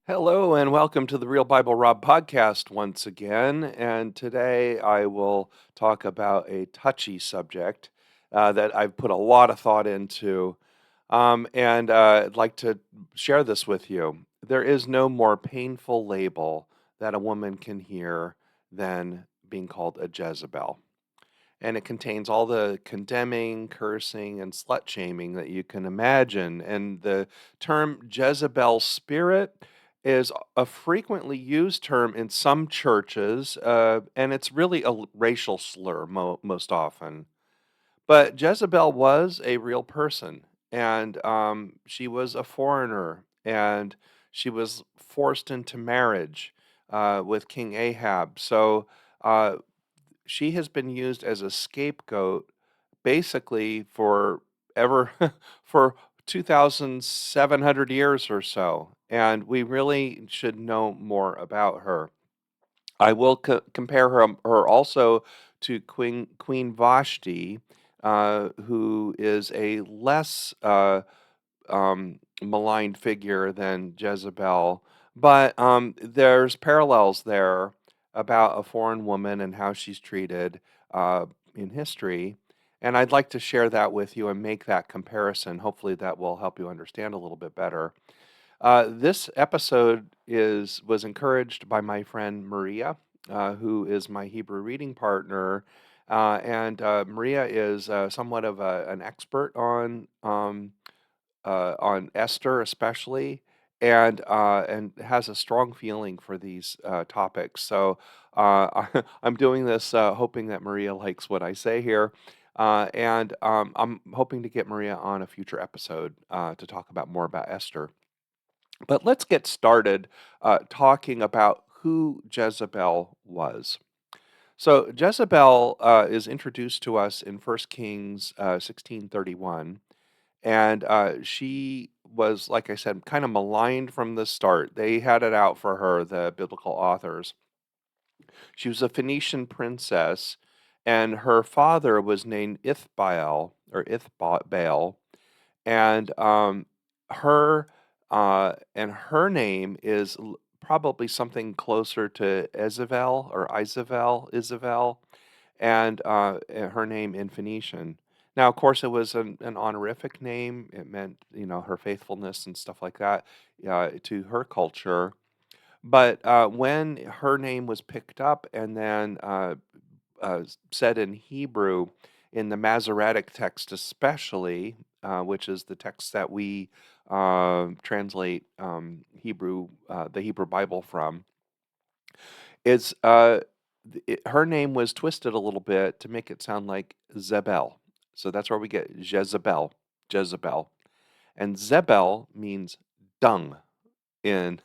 Hello and welcome to the Real Bible Rob podcast once again. And today I will talk about a touchy subject that I've put a lot of thought into. And I'd like to share this with you. There is no more painful label that a woman can hear than being called a Jezebel. And it contains all the condemning, cursing, and slut shaming that you can imagine. And the term Jezebel Spirit is a frequently used term in some churches, and it's really a racial slur most often. But Jezebel was a real person, and she was a foreigner, and she was forced into marriage with King Ahab. So uh, she has been used as a scapegoat basically for ever for 2,700 years or so, and we really should know more about her. I will compare her also to Queen Vashti, who is a less maligned figure than Jezebel, but there's parallels there about a foreign woman and how she's treated uh, in history. And I'd like to share that with you and make that comparison. Hopefully, that will help you understand a little bit better. This episode was encouraged by my friend Maria, who is my Hebrew reading partner, and Maria is somewhat of an expert on Esther especially, and has a strong feeling for these topics. So I'm doing this hoping that Maria likes what I say here. And I'm hoping to get Maria on a future episode to talk about more about Esther. But let's get started talking about who Jezebel was. So Jezebel is introduced to us in 1 Kings 16:31, and she was, like I said, kind of maligned from the start. They had it out for her, the biblical authors. She was a Phoenician princess, and her father was named Ithbaal or Ithbaal, and her her name is probably something closer to Ezebel or Isabel, and her name in Phoenician. Now, of course, it was an honorific name. It meant, her faithfulness and stuff like that to her culture. But when her name was picked up and then said in Hebrew, in the Masoretic text especially, which is the text that we translate the Hebrew Bible from, is her name was twisted a little bit to make it sound like Zebel. So that's where we get Jezebel. And Zebel means dung in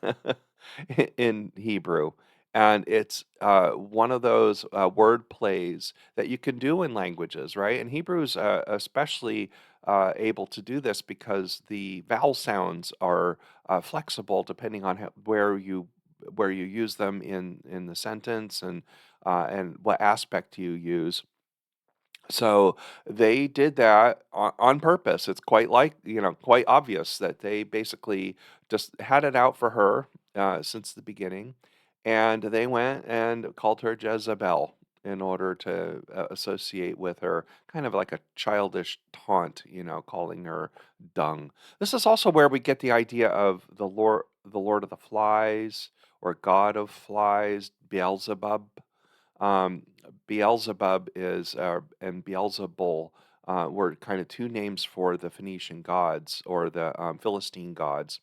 in Hebrew. And it's one of those word plays that you can do in languages, right? And Hebrew's especially able to do this because the vowel sounds are flexible depending on where you use them in the sentence and what aspect you use. So they did that on purpose. It's quite obvious that they basically just had it out for her since the beginning, and they went and called her Jezebel in order to associate with her, kind of like a childish taunt, calling her dung. This is also where we get the idea of the Lord of the Flies, or God of Flies, Beelzebub. Um, Beelzebub and Beelzebul were kind of two names for the Phoenician gods, or the Philistine gods.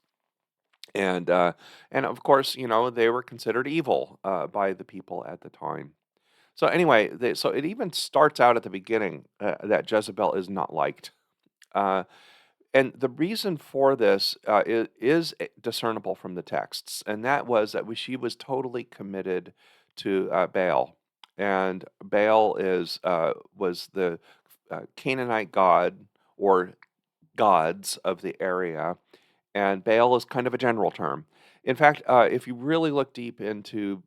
And of course, they were considered evil by the people at the time. So anyway, so it even starts out at the beginning that Jezebel is not liked. Uh, and the reason for this is discernible from the texts, and that was that she was totally committed to Baal, and Baal was the Canaanite god, or gods of the area, and Baal is kind of a general term. In fact, if you really look deep into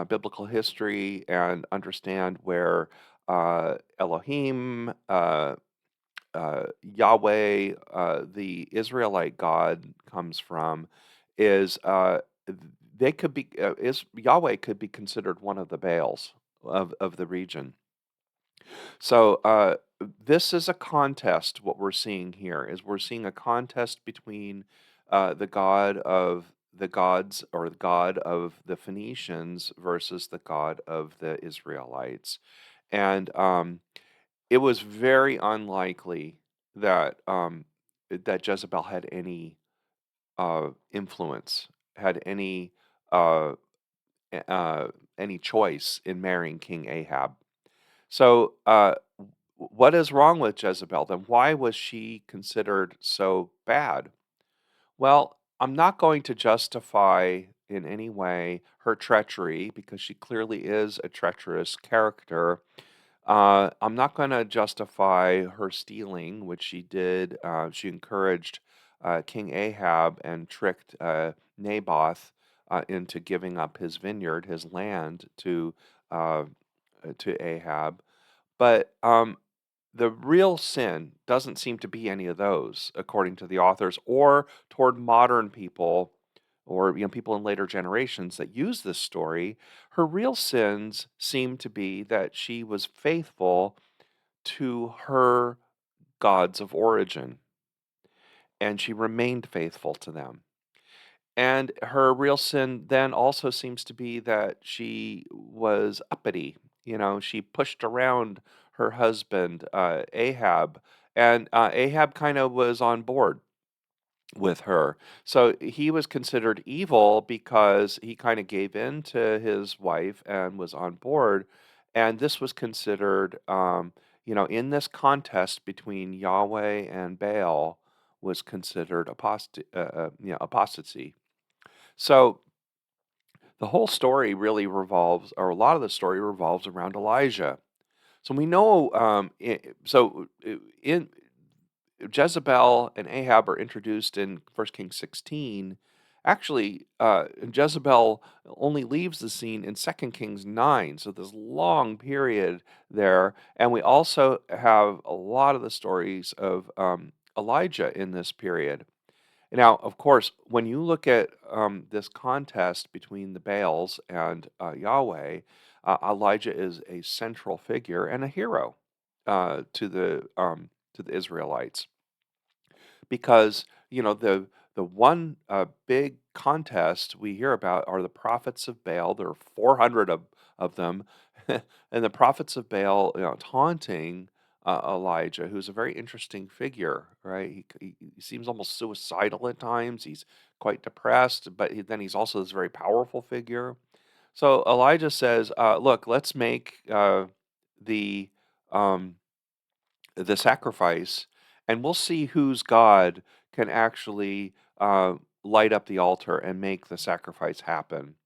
biblical history and understand where Elohim, Yahweh, the Israelite God, comes from, is they could be is Yahweh could be considered one of the Baals of the region. So this is a contest. What we're seeing here is we're seeing a contest between the god of the gods, or the god of the Phoenicians versus the god of the Israelites. And it was very unlikely that that Jezebel had any influence, had uh, uh, any choice in marrying King Ahab. So, what is wrong with Jezebel then? Why was she considered so bad? Well, I'm not going to justify in any way her treachery, because she clearly is a treacherous character. I'm not going to justify her stealing, which she did. She encouraged King Ahab and tricked Naboth into giving up his vineyard, his land, uh, to Ahab. But the real sin doesn't seem to be any of those, according to the authors, or toward modern people, or people in later generations that use this story. Her real sins seem to be that she was faithful to her gods of origin, and she remained faithful to them. And her real sin then also seems to be that she was uppity. She pushed around her husband, Ahab, and Ahab kind of was on board with her. So he was considered evil because he kind of gave in to his wife and was on board. And this was considered, in this contest between Yahweh and Baal, was considered apostasy. So the whole story really revolves, or a lot of the story revolves around Elijah. So we know, in Jezebel and Ahab are introduced in 1 Kings 16. Actually, Jezebel only leaves the scene in 2 Kings 9. So this long period there. And we also have a lot of the stories of Elijah in this period. Now, of course, when you look at this contest between the Baals and Yahweh, Elijah is a central figure and a hero to the Israelites, because the one big contest we hear about are the prophets of Baal. There are 400 of them, and the prophets of Baal, taunting Elijah, who's a very interesting figure, right? He seems almost suicidal at times. He's quite depressed, but then he's also this very powerful figure. So Elijah says, "Look, let's make the um, the sacrifice, and we'll see whose God can actually light up the altar and make the sacrifice happen."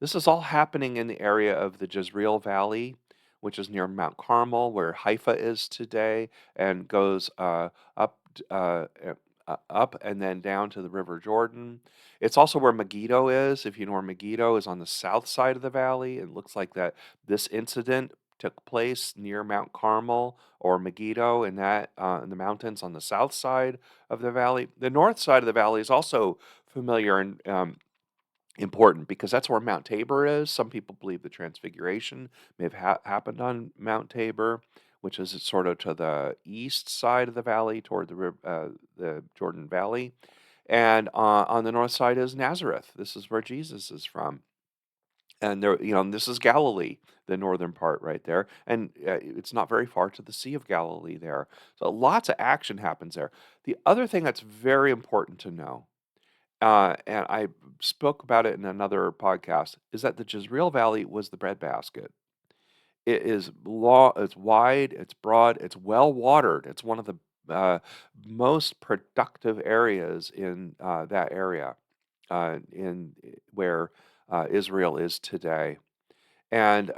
This is all happening in the area of the Jezreel Valley, which is near Mount Carmel, where Haifa is today, and goes up and then down to the River Jordan. It's also where Megiddo is. If you know where Megiddo is, on the south side of the valley. It looks like that this incident took place near Mount Carmel or Megiddo, in the mountains on the south side of the valley. The north side of the valley is also familiar and important, because that's where Mount Tabor is. Some people believe the Transfiguration may have happened on Mount Tabor, which is sort of to the east side of the valley toward the Jordan Valley. And on the north side is Nazareth. This is where Jesus is from. And there, this is Galilee, the northern part right there, and it's not very far to the Sea of Galilee there. So lots of action happens there. The other thing that's very important to know, and I spoke about it in another podcast, is that the Jezreel Valley was the breadbasket. It is it's wide, it's broad, it's well watered. It's one of the most productive areas in that area, in where Israel is today. And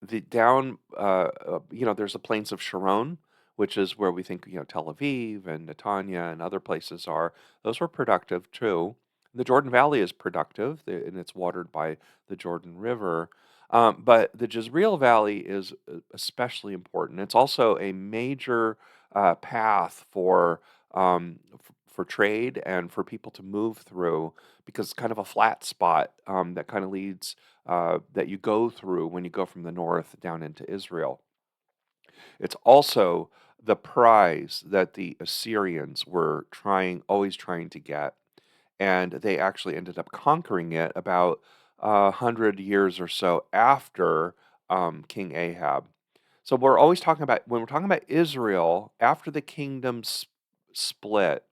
the down, there's the plains of Sharon, which is where we think, Tel Aviv and Netanya and other places are. Those were productive too. The Jordan Valley is productive, and it's watered by the Jordan River. But the Jezreel Valley is especially important. It's also a major path for trade and for people to move through because it's kind of a flat spot that kind of leads that you go through when you go from the north down into Israel. It's also the prize that the Assyrians were always trying to get, and they actually ended up conquering it about 100 years or so after King Ahab. So we're always talking about when we're talking about Israel after the kingdoms split.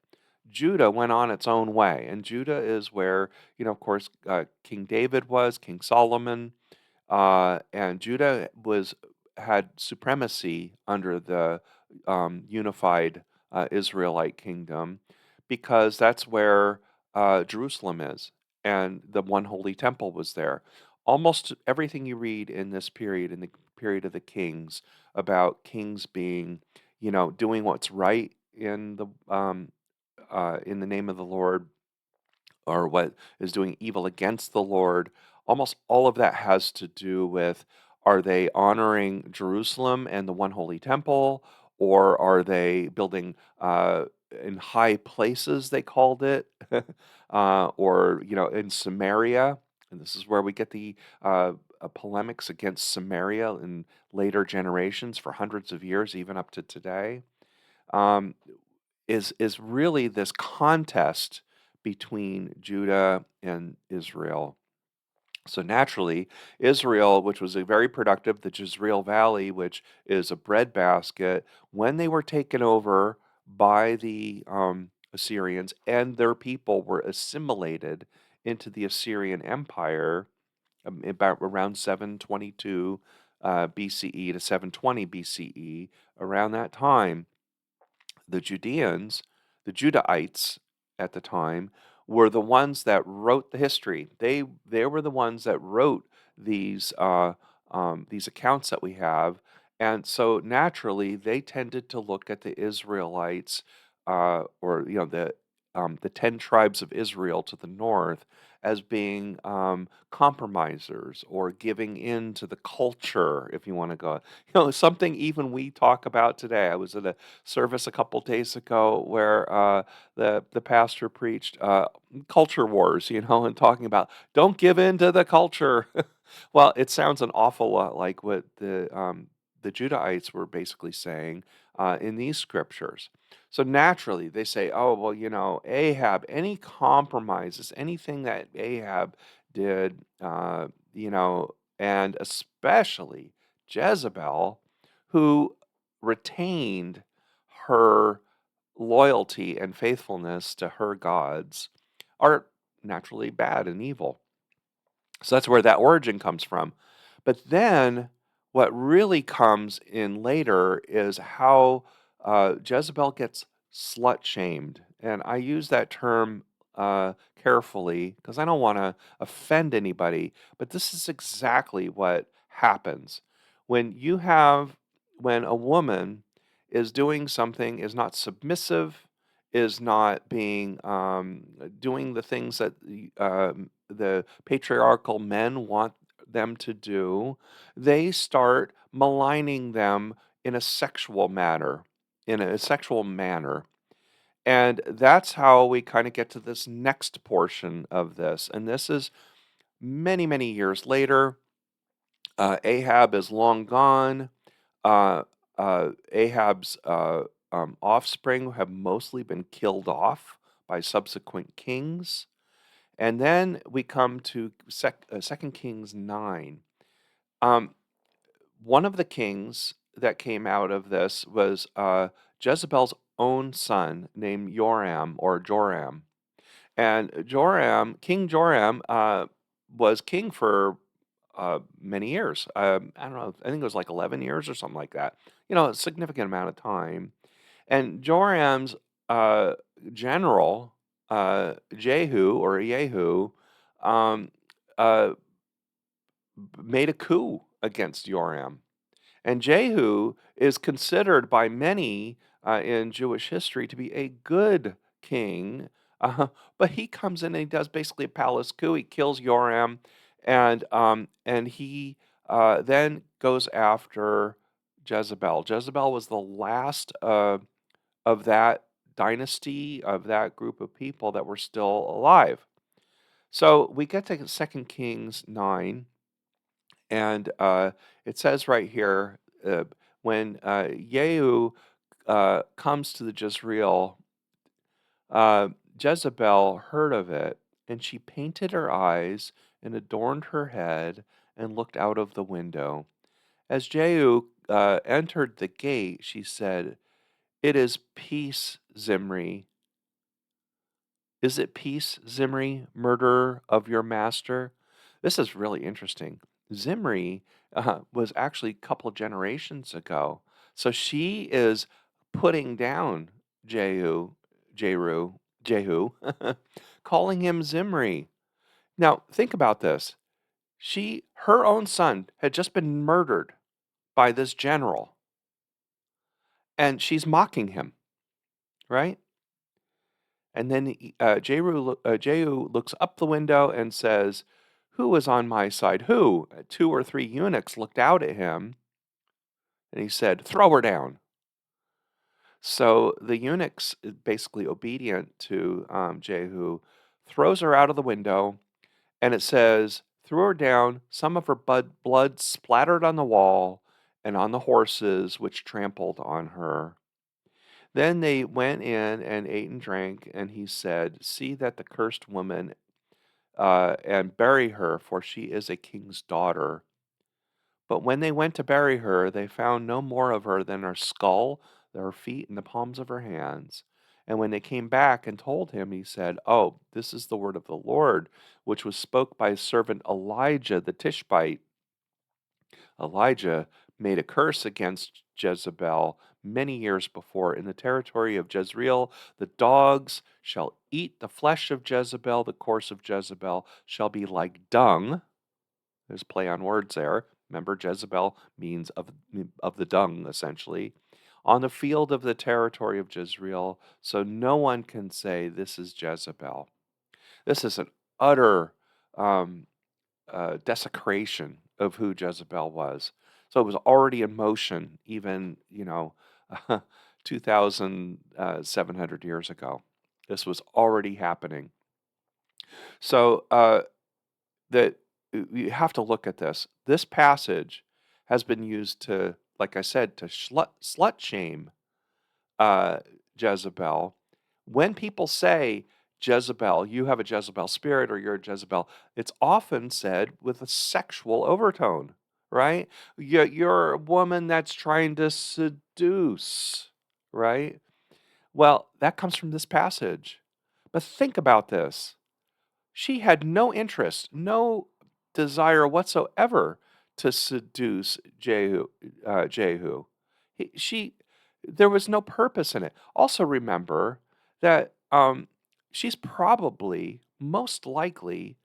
Judah went on its own way, and Judah is where of course, King David was, King Solomon, and Judah had supremacy under the unified Israelite kingdom because that's where Jerusalem is, and the one holy temple was there. Almost everything you read in this period, in the period of the kings, about kings being, doing what's right in the name of the Lord, or what is doing evil against the Lord, almost all of that has to do with, are they honoring Jerusalem and the one holy temple, or are they building in high places, they called it, or, in Samaria? And this is where we get the polemics against Samaria in later generations for hundreds of years, even up to today. Um, is really this contest between Judah and Israel. So naturally, Israel, which was a very productive, the Jezreel Valley, which is a breadbasket, when they were taken over by the Assyrians and their people were assimilated into the Assyrian Empire about around 722 BCE to 720 BCE, around that time, the Judeans, the Judahites at the time, were the ones that wrote the history. They were the ones that wrote these accounts that we have, and so naturally they tended to look at the Israelites, or the 10 tribes of Israel to the north, as being compromisers or giving in to the culture, if you want to go. Something even we talk about today. I was at a service a couple days ago where the pastor preached culture wars, and talking about don't give in to the culture. Well, it sounds an awful lot like what the Judahites were basically saying in these scriptures. So naturally, they say, "Oh, well, Ahab, any compromises, anything that Ahab did, and especially Jezebel, who retained her loyalty and faithfulness to her gods, are naturally bad and evil." So that's where that origin comes from. But then what really comes in later is how Jezebel gets slut shamed. And I use that term carefully because I don't want to offend anybody, but this is exactly what happens. When you have, when a woman is doing something, is not submissive, is not being, doing the things that the patriarchal men want them to do, they start maligning them in a sexual manner, And that's how we kind of get to this next portion of this. And this is many, many years later. Ahab is long gone. Uh, Ahab's offspring have mostly been killed off by subsequent kings. And then we come to 2 Kings 9. Um, One of the kings that came out of this was Jezebel's own son named Joram or Joram. And King Joram, was king for many years. I don't know, I think it was like 11 years or something like that. A significant amount of time. And Joram's uh, general, Jehu, um, uh, made a coup against Joram. And Jehu is considered by many in Jewish history to be a good king, but he comes in and he does basically a palace coup. He kills Joram, and he then goes after Jezebel. Jezebel was the last of that dynasty of that group of people that were still alive. So we get to 2 Kings 9, and it says right here, when Yehu comes to the Jezreel, uh, Jezebel heard of it, and she painted her eyes and adorned her head and looked out of the window. As Jehu entered the gate, she said, "It is peace, Zimri. Is it peace, Zimri, murderer of your master?" This is really interesting. Zimri was actually a couple of generations ago. So she is putting down Jehu, Jehu, calling him Zimri. Now, think about this. Her own son had just been murdered by this general, and she's mocking him, right? And then Jehu looks up the window and says, "Who was on my side? Who?" 2 or 3 eunuchs looked out at him, and he said, "Throw her down." So the eunuchs, basically obedient to Jehu, throws her out of the window, and it says, "Threw her down. Some of her blood splattered on the wall and on the horses which trampled on her." Then they went in and ate and drank, and he said, "See that the cursed woman, and bury her, for she is a king's daughter." But when they went to bury her, they found no more of her than her skull, her feet, and the palms of her hands. And when they came back and told him, he said, "Oh, this is the word of the Lord, which was spoke by his servant Elijah the Tishbite." Elijah made a curse against Jezebel many years before. In the territory of Jezreel, the dogs shall eat the flesh of Jezebel, the corpse of Jezebel shall be like dung. There's play on words there. Remember, Jezebel means of the dung, essentially. On the field of the territory of Jezreel, so no one can say, "This is Jezebel." This is an utter um, desecration of who Jezebel was. So it was already in motion, even 2,700 years ago. This was already happening. So that you have to look at this. This passage has been used to, like I said, to slut shame uh, Jezebel. When people say Jezebel, you have a Jezebel spirit or you're a Jezebel, it's often said with a sexual overtone, right? You're a woman that's trying to seduce, right? Well, that comes from this passage. But think about this. She had no interest, no desire whatsoever to seduce Jehu. She, there was no purpose in it. Also, remember that she's probably, most likely,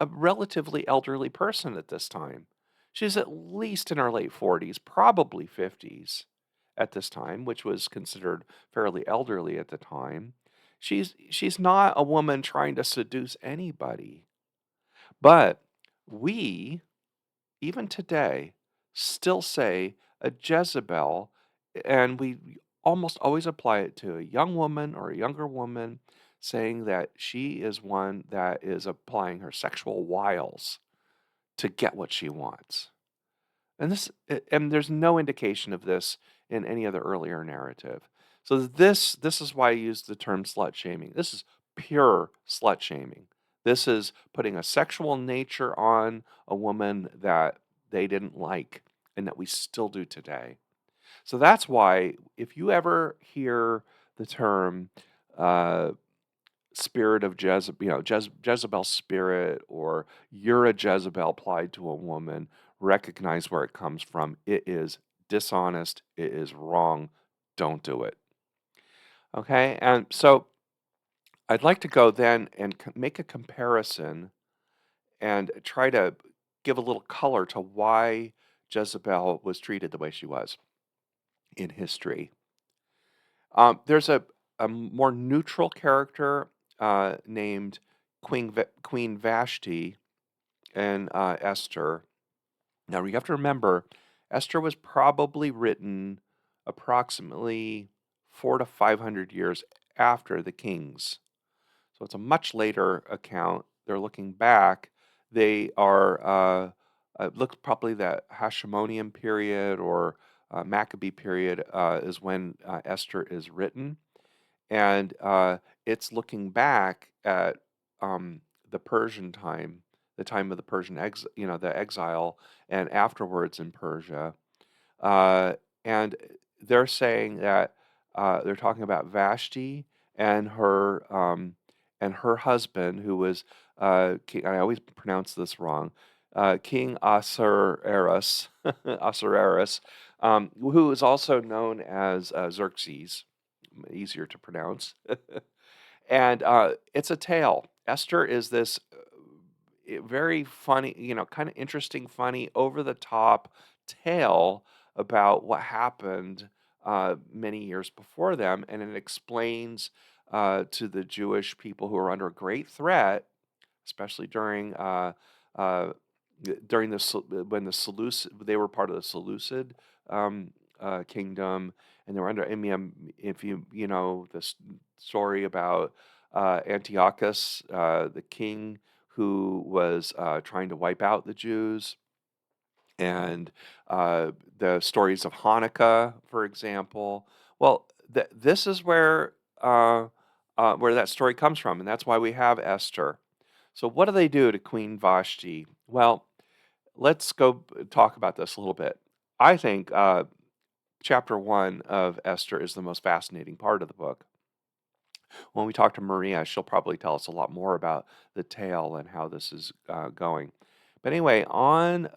a relatively elderly person at this time. She's at least in her late 40s, probably 50s at this time, which was considered fairly elderly at the time. She's not a woman trying to seduce anybody. But we, even today, still say a Jezebel, and we almost always apply it to a young woman or a younger woman, saying that she is one that is applying her sexual wiles to get what she wants. And there's no indication of this in any of the earlier narrative. So this is why I use the term slut shaming. This is pure slut shaming. This is putting a sexual nature on a woman that they didn't like and that we still do today. So that's why if you ever hear the term uh, spirit of Jezebel, Jezebel spirit, or you're a Jezebel applied to a woman, recognize where it comes from. It is dishonest. It is wrong. Don't do it. Okay. And so I'd like to go then and make a comparison and try to give a little color to why Jezebel was treated the way she was in history. There's a more neutral character named Queen Vashti and Esther. Now you have to remember, Esther was probably written approximately 400 to 500 years after the kings. So it's a much later account. They're looking back. They are look probably that Hashemonian period or Maccabee period is when Esther is written, and it's looking back at the Persian time, the time of the Persian the exile, and afterwards in Persia. Uh, and they're saying that they're talking about Vashti and her husband, who was King, I always pronounce this wrong, King Ahasuerus, Ahasuerus, who is also known as Xerxes, easier to pronounce. And it's a tale. Esther is this very funny, kind of interesting, funny, over the top tale about what happened many years before them. And it explains to the Jewish people who are under great threat, especially uh, during when the they were part of the Seleucid kingdom, and they were under. I mean, if you know this story about Antiochus, the king who was trying to wipe out the Jews, and the stories of Hanukkah, for example. Well, this is where that story comes from, and that's why we have Esther. So, what do they do to Queen Vashti? Well, let's go talk about this a little bit. I think chapter 1 of Esther is the most fascinating part of the book. When we talk to Maria, she'll probably tell us a lot more about the tale and how this is going. But anyway, on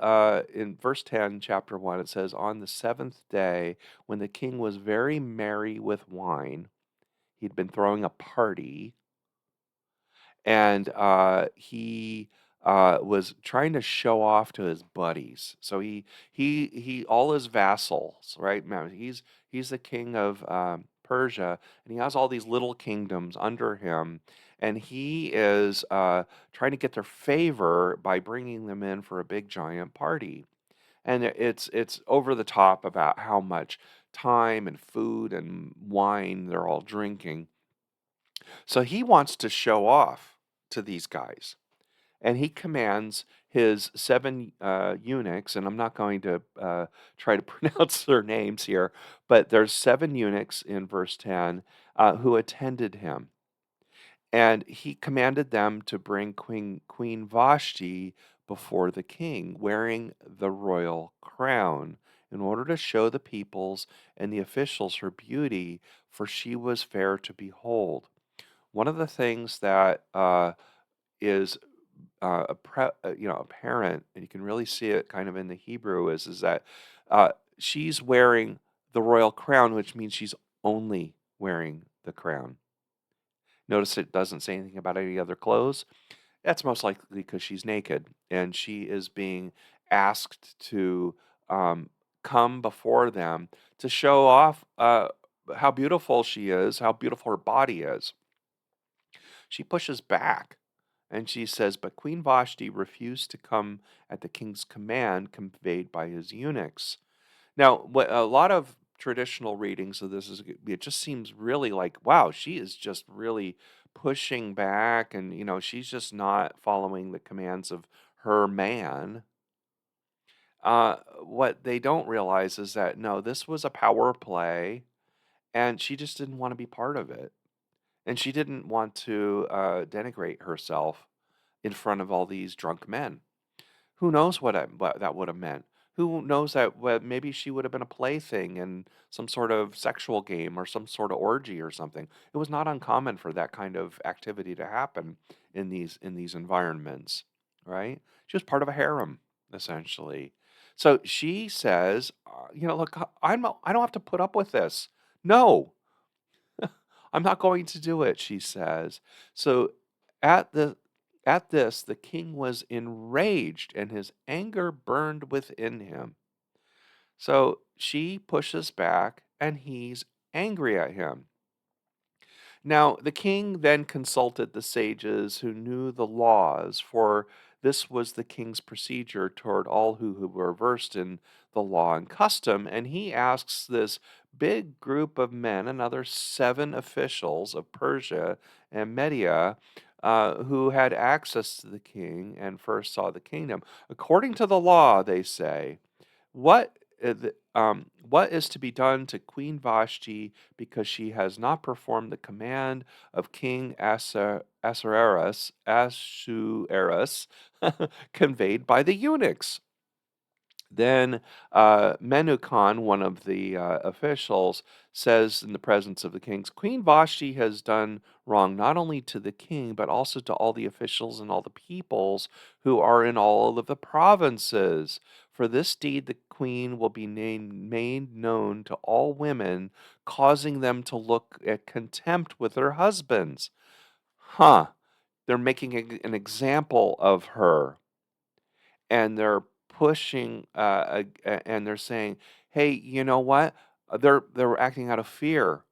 in verse 10, chapter 1, it says, "On the seventh day, when the king was very merry with wine," he'd been throwing a party, and he was trying to show off to his buddies. So he all his vassals, right? Remember, he's the king of Persia, and he has all these little kingdoms under him, and he is trying to get their favor by bringing them in for a big giant party. And it's over the top about how much time and food and wine they're all drinking. So he wants to show off to these guys, and he commands his seven eunuchs, and I'm not going to try to pronounce their names here, but there's seven eunuchs in verse 10 who attended him. And he commanded them to bring Queen Vashti before the king, wearing the royal crown, in order to show the peoples and the officials her beauty, for she was fair to behold. One of the things that is apparent, and you can really see it kind of in the Hebrew, is that uh, she's wearing the royal crown, which means she's only wearing the crown. Notice it doesn't say anything about any other clothes. That's most likely because she's naked, and she is being asked to come before them to show off how beautiful she is, how beautiful her body is. She pushes back, and she says, "But Queen Vashti refused to come at the king's command conveyed by his eunuchs." Now, what a lot of traditional readings of this is, it just seems really like, wow, she is just really pushing back, and she's just not following the commands of her man. What they don't realize is that no, this was a power play, and she just didn't want to be part of it, and she didn't want to denigrate herself in front of all these drunk men. Who knows what that would have meant? Who knows that maybe she would have been a plaything in some sort of sexual game or some sort of orgy or something. It was not uncommon for that kind of activity to happen in these environments, right? She was part of a harem, essentially. So she says, look, I don't have to put up with this. No, I'm not going to do it, she says. So at the at this the king was enraged, and his anger burned within him. So she pushes back, and he's angry at him. Now the king then consulted the sages who knew the laws, for this was the king's procedure toward all who were versed in the law and custom, and he asks this big group of men, another 7 officials of Persia and Media, who had access to the king and first saw the kingdom. According to the law, they say, what is to be done to Queen Vashti because she has not performed the command of King Ahasuerus conveyed by the eunuchs? Then Menucan, one of the officials, says in the presence of the kings, Queen Vashti has done wrong not only to the king, but also to all the officials and all the peoples who are in all of the provinces. For this deed, the queen will be made known to all women, causing them to look at contempt with their husbands. Huh. They're making an example of her, and they're pushing and they're saying, "Hey, you know what?" They're acting out of fear.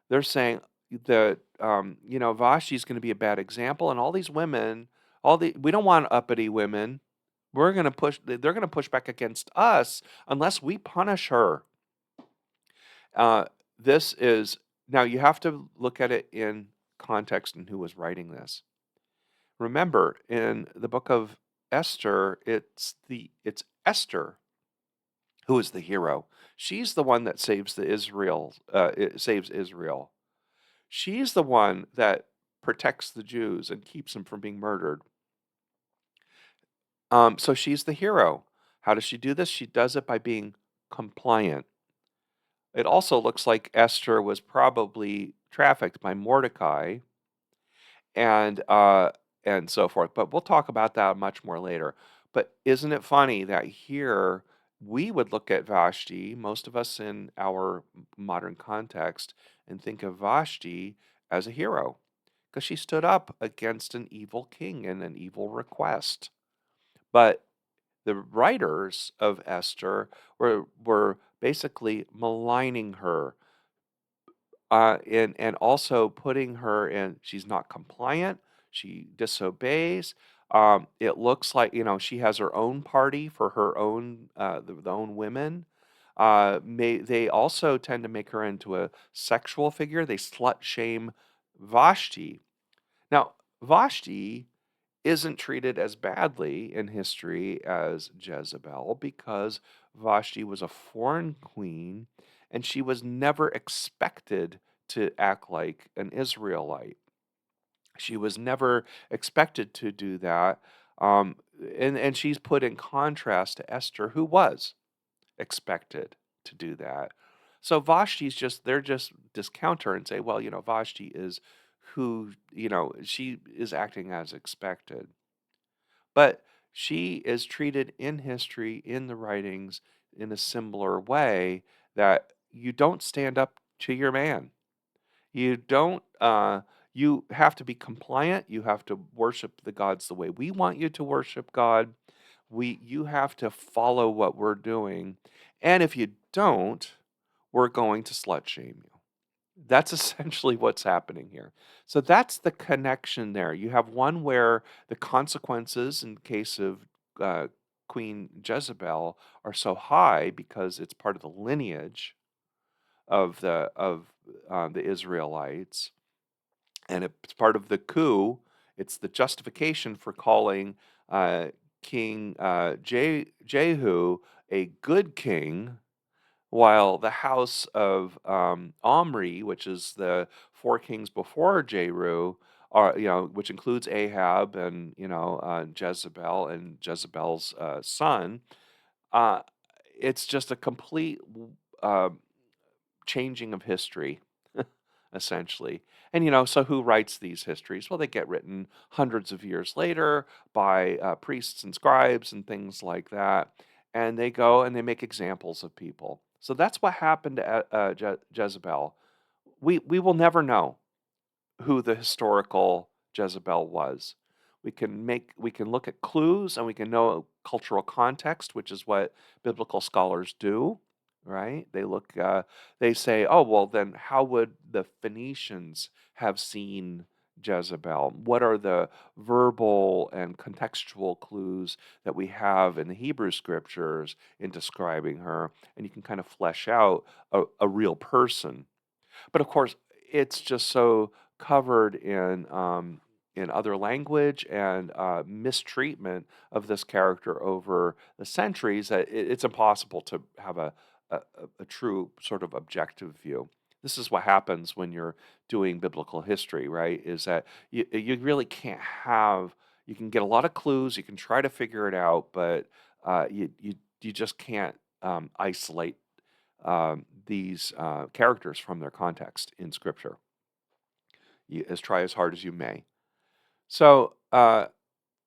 They're saying that Vashti's going to be a bad example, and all these women, we don't want uppity women. We're going to push. They're going to push back against us unless we punish her. Uh, this is Now you have to look at it in context and who was writing this. Remember, in the book of Esther, it's Esther who is the hero. She's the one that saves Israel. She's the one that protects the Jews and keeps them from being murdered. So she's the hero. How does she do this? She does it by being compliant. It also looks like Esther was probably trafficked by Mordecai and and so forth. But we'll talk about that much more later. But isn't it funny that here we would look at Vashti, most of us in our modern context, and think of Vashti as a hero because she stood up against an evil king and an evil request. But the writers of Esther were basically maligning her, and also putting her in. She's not compliant. She disobeys. It looks like she has her own party for her own the own women. They also tend to make her into a sexual figure. They slut shame Vashti. Now, Vashti isn't treated as badly in history as Jezebel because Vashti was a foreign queen and she was never expected to act like an Israelite. She was never expected to do that. Um, and she's put in contrast to Esther, who was expected to do that. So they're just discount her and say, well, Vashti is who, she is acting as expected. But she is treated in history, in the writings, in a similar way that you don't stand up to your man. You don't, you have to be compliant. You have to worship the gods the way we want you to worship God. You have to follow what we're doing. And if you don't, we're going to slut shame you. That's essentially what's happening here. So that's the connection there. You have one where the consequences in case of uh, Queen Jezebel are so high because it's part of the lineage of the Israelites, and it's part of the coup. It's the justification for calling uh, King Jehu a good king, while the house of Omri, which is the 4 kings before Jehu, which includes Ahab and Jezebel and Jezebel's son, uh, it's just a complete uh, changing of history, essentially. And so who writes these histories? Well, they get written hundreds of years later by priests and scribes and things like that, and they go and they make examples of people. So that's what happened to Jezebel. We will never know who the historical Jezebel was. We can look at clues and we can know cultural context, which is what biblical scholars do, right? They say, oh well, then how would the Phoenicians have seen Jezebel? What are the verbal and contextual clues that we have in the Hebrew scriptures in describing her? And you can kind of flesh out a real person. But of course, it's just so covered in other language and mistreatment of this character over the centuries that it's impossible to have a, a true sort of objective view. This is what happens when you're doing biblical history, right? Is that you really can't have, you can get a lot of clues, you can try to figure it out, but you just can't isolate these characters from their context in Scripture. As try as hard as you may. So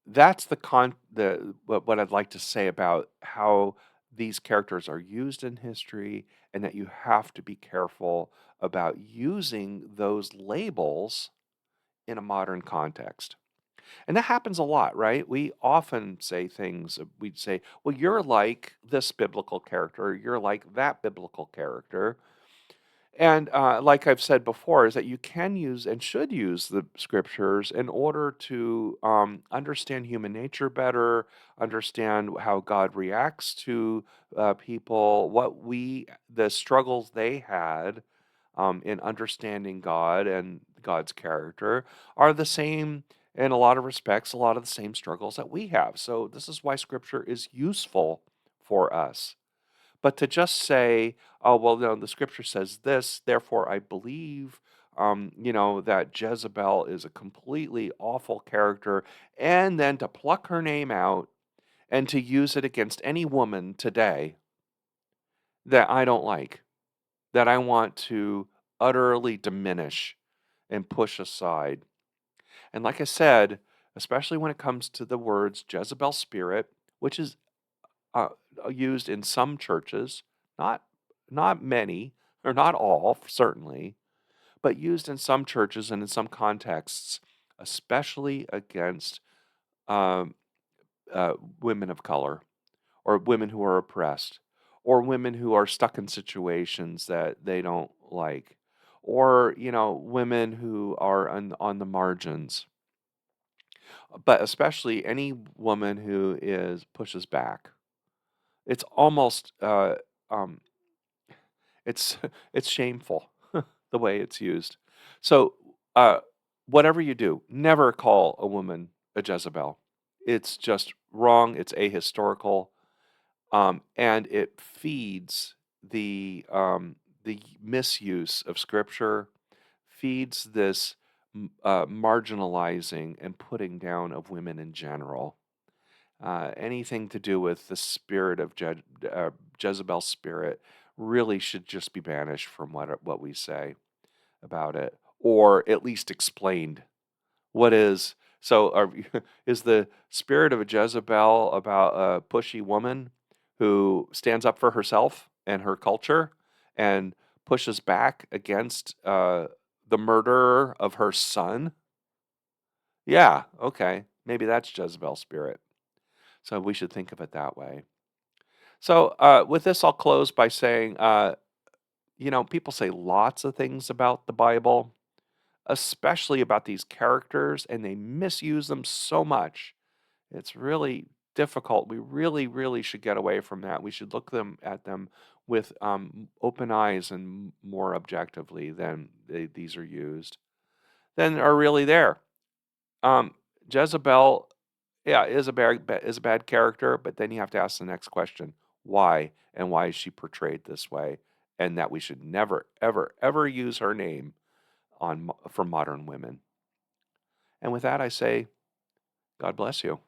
that's the what I'd like to say about how these characters are used in history, and that you have to be careful about using those labels in a modern context. And that happens a lot, right? We often say things, we'd say, well, you're like this biblical character, you're like that biblical character. And like I've said before, is that you can use and should use the scriptures in order to understand human nature better, understand how God reacts to people, the struggles they had in understanding God and God's character are the same in a lot of respects, a lot of the same struggles that we have. So this is why scripture is useful for us. But to just say, oh, well, no, the scripture says this, therefore I believe, that Jezebel is a completely awful character, and then to pluck her name out and to use it against any woman today that I don't like, that I want to utterly diminish and push aside. And like I said, especially when it comes to the words Jezebel Spirit, which is uh, used in some churches, not not many or not all, certainly, but used in some churches and in some contexts, especially against um, uh, women of color or women who are oppressed or women who are stuck in situations that they don't like or women who are on the margins, but especially any woman who is pushes back. It's almost um, it's it's shameful the way it's used. So whatever you do, never call a woman a Jezebel. It's just wrong. It's ahistorical, and it feeds the misuse of Scripture, feeds this marginalizing and putting down of women in general. Anything to do with the spirit of Jezebel spirit really should just be banished from what we say about it, or at least explained. What is so? Is the spirit of a Jezebel about a pushy woman who stands up for herself and her culture and pushes back against the murderer of her son? Yeah, okay, maybe that's Jezebel spirit. So we should think of it that way. So with this, I'll close by saying, people say lots of things about the Bible, especially about these characters, and they misuse them so much. It's really difficult. We really, really should get away from that. We should look at them with open eyes and more objectively than these are used. Then are really there. Um, Jezebel, yeah, is a bad character, but then you have to ask the next question: why, and why is she portrayed this way? And that we should never, ever, ever use her name for modern women. And with that, I say, God bless you.